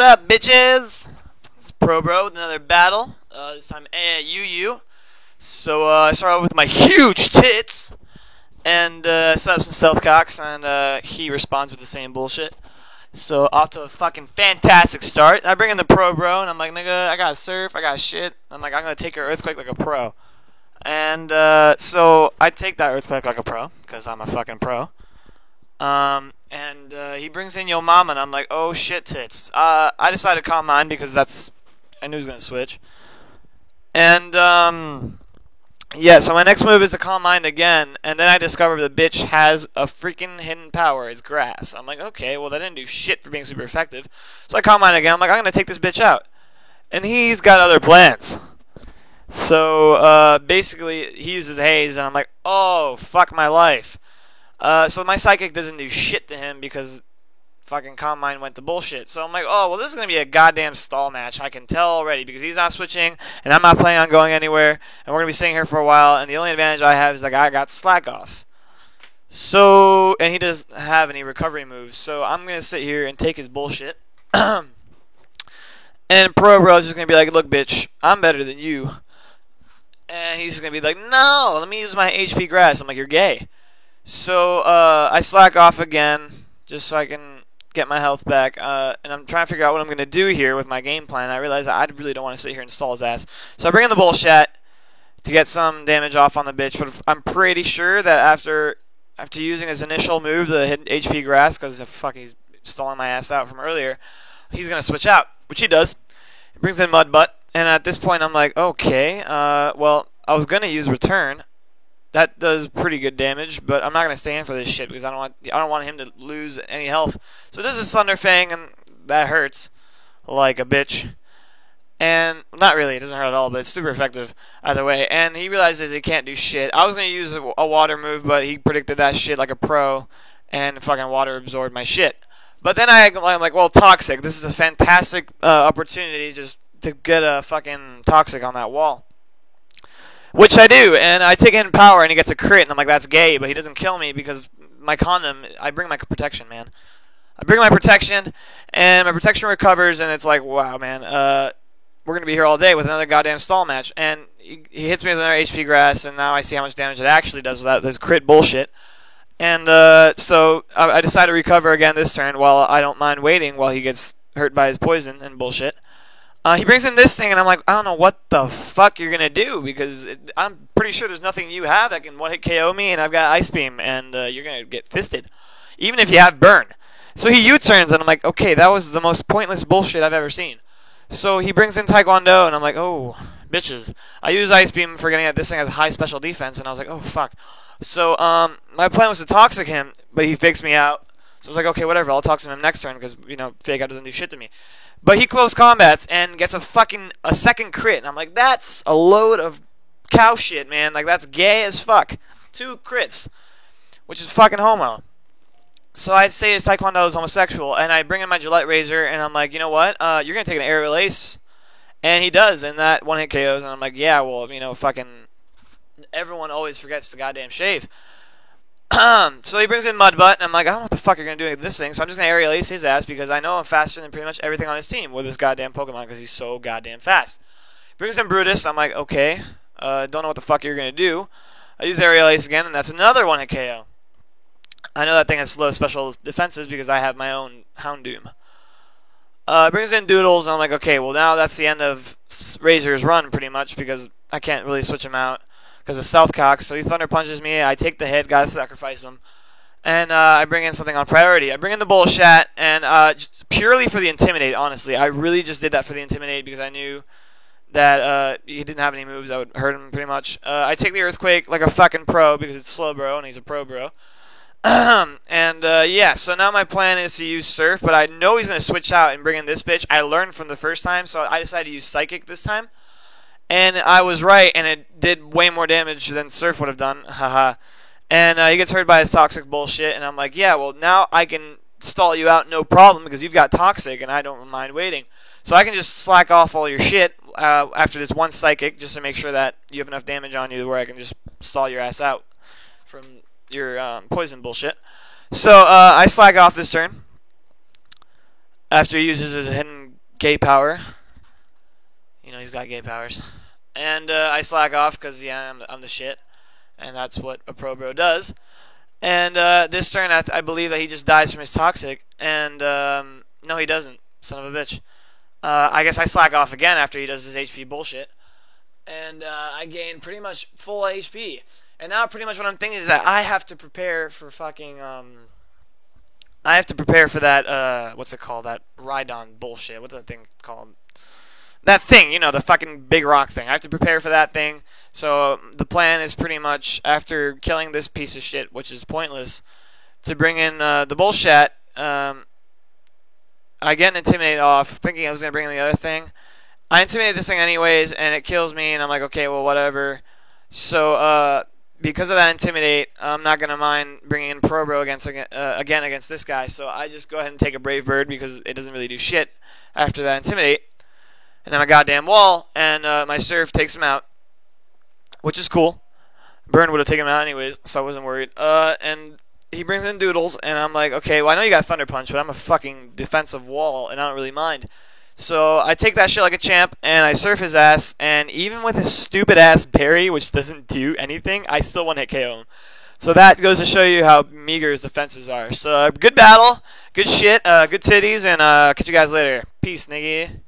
up, bitches? It's Pro Bro with another battle. This time UU. So I start out with my huge tits and set up some stealth cocks, and he responds with the same bullshit. So off to a fucking fantastic start. I bring in the Pro Bro, and I'm like, nigga, I got surf, I got shit. I'm like, I'm gonna take your earthquake like a pro. And so I take that earthquake like a pro, because I'm a fucking pro. And he brings in Yo Mama, and I'm like, oh shit, tits. I decided to call mine because I knew he was gonna switch. And yeah, so my next move is to call mine again, and then I discover the bitch has a freaking hidden power. It's grass. I'm like, okay, well that didn't do shit for being super effective. So I call mine again. I'm like, I'm gonna take this bitch out, and he's got other plans. So basically, he uses haze, and I'm like, oh fuck my life. So my psychic doesn't do shit to him because fucking Calm Mind went to bullshit. So I'm like, oh, well, this is going to be a goddamn stall match. I can tell already because he's not switching, and I'm not planning on going anywhere, and we're going to be sitting here for a while, and the only advantage I have is like I got slack off. So, and he doesn't have any recovery moves, so I'm going to sit here and take his bullshit. And Pro Bro's just going to be like, look, bitch, I'm better than you. And he's just going to be like, no, let me use my HP grass. I'm like, you're gay. So I slack off again just so I can get my health back, and I'm trying to figure out what I'm going to do here with my game plan. I realize I really don't want to sit here and stall his ass. So I bring in the bullshit to get some damage off on the bitch, but I'm pretty sure that after using his initial move, the hidden HP grass, because he's stalling my ass out from earlier, he's going to switch out, which he does. He brings in Mud Butt, and at this point I'm like, okay, well, I was going to use Return. That does pretty good damage, but I'm not gonna stand for this shit because I don't want him to lose any health. So this is Thunder Fang, and that hurts like a bitch. And not really, it doesn't hurt at all, but it's super effective either way. And he realizes he can't do shit. I was gonna use a water move, but he predicted that shit like a pro, and fucking water absorbed my shit. But then I'm like, well, Toxic. This is a fantastic opportunity just to get a fucking Toxic on that wall. Which I do, and I take in power, and he gets a crit, and I'm like, that's gay, but he doesn't kill me because my condom, I bring my protection, man. I bring my protection, and my protection recovers, and it's like, wow, man, we're going to be here all day with another goddamn stall match. And he hits me with another HP grass, and now I see how much damage it actually does without this crit bullshit. And so I decide to recover again this turn while I don't mind waiting while he gets hurt by his poison and bullshit. He brings in this thing, and I'm like, I don't know what the fuck you're going to do, because I'm pretty sure there's nothing you have that can one-hit KO me, and I've got Ice Beam, and you're going to get fisted, even if you have Burn. So he U-turns, and I'm like, okay, that was the most pointless bullshit I've ever seen. So he brings in Taekwondo, and I'm like, oh, bitches. I use Ice Beam forgetting that this thing has high special defense, and I was like, oh, fuck. So my plan was to Toxic him, but he fakes me out. So I was like, okay, whatever, I'll Toxic him next turn, because, Fake Out doesn't do shit to me. But he close combats and gets a second crit. And I'm like, that's a load of cow shit, man. Like, that's gay as fuck. 2 crits, which is fucking homo. So I say his Taekwondo is homosexual. And I bring in my Gillette Razor, and I'm like, you know what? You're going to take an aerial ace. And he does, and that one-hit KOs. And I'm like, yeah, well, fucking everyone always forgets to goddamn shave. So he brings in Mud Butt, and I'm like, I don't know what the fuck you're going to do with this thing, so I'm just going to aerial ace his ass because I know I'm faster than pretty much everything on his team with this goddamn Pokemon because he's so goddamn fast. He brings in Brutus, I'm like, okay, don't know what the fuck you're going to do. I use aerial ace again, and that's another one-hit KO. I know that thing has slow special defenses because I have my own Houndoom. Brings in Doodles, and I'm like, okay, well now that's the end of Razor's run pretty much because I can't really switch him out because of Stealth Cocks. So he Thunder Punches me, I take the hit, gotta sacrifice him. And I bring in something on priority. I bring in the Bullshat, and just purely for the Intimidate, honestly. I really just did that for the Intimidate because I knew that he didn't have any moves that would hurt him pretty much. I take the Earthquake like a fucking pro because it's slow bro, and he's a pro bro. And yeah, so now my plan is to use Surf, but I know he's going to switch out and bring in this bitch. I learned from the first time, so I decided to use Psychic this time. And I was right, and it did way more damage than Surf would have done. Haha. And he gets hurt by his Toxic bullshit, and I'm like, yeah, well, now I can stall you out no problem because you've got Toxic, and I don't mind waiting. So I can just slack off all your shit after this one Psychic just to make sure that you have enough damage on you where I can just stall your ass out from your poison bullshit. So I slack off this turn after he uses his hidden gay power. You know, he's got gay powers. And I slack off because, yeah, I'm the shit. And that's what a pro bro does. And this turn, I believe that he just dies from his toxic. And no, he doesn't. Son of a bitch. I guess I slack off again after he does his HP bullshit. And I gain pretty much full HP. And now pretty much what I'm thinking is that I have to prepare for fucking... I have to prepare for that, what's it called? That Rhydon bullshit. What's that thing called? That thing, you know, the fucking big rock thing. I have to prepare for that thing. So the plan is pretty much, after killing this piece of shit, which is pointless, to bring in the bullshit. I get an Intimidate off, thinking I was going to bring in the other thing. I Intimidate this thing anyways, and it kills me, and I'm like, okay, well, whatever. So, because of that Intimidate, I'm not going to mind bringing in Pro Bro again against this guy. So I just go ahead and take a Brave Bird, because it doesn't really do shit after that Intimidate. And then my goddamn wall, and my Surf takes him out, which is cool. Burn would have taken him out anyways, so I wasn't worried. And he brings in Doodles, and I'm like, okay, well, I know you got Thunder Punch, but I'm a fucking defensive wall, and I don't really mind. So I take that shit like a champ, and I Surf his ass, and even with his stupid-ass parry, which doesn't do anything, I still one-hit KO him. So that goes to show you how meager his defenses are. So good battle, good shit, good titties, and catch you guys later. Peace, nigga.